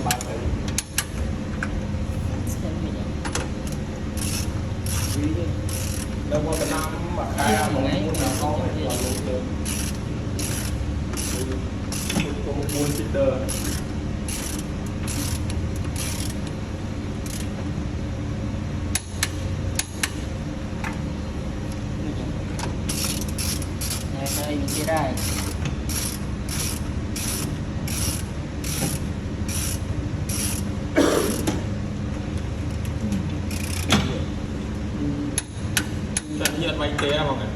bạn phải đâu có cái năm mà khai một muốn là có phải là luôn được có một buôn sitter đây mình chia đây tự nhiên vay té không ạ?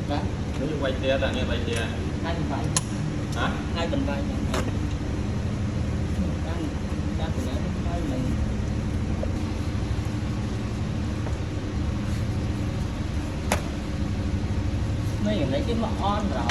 đó nếu như vay té là như vay té 2 tuần vay hả? 2 tuần vay đang của nó vay mình mấy người lấy cái mỏ on rồi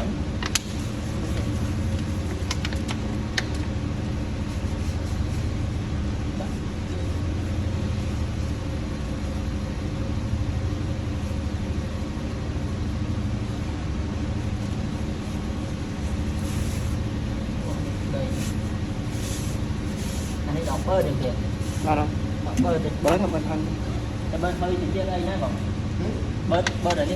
anh ấy đọc bơi được kìa đâu đọc bơi được bớt không bên thân bơi hơi thì chia đây nhé còn bơi bơi rồi đi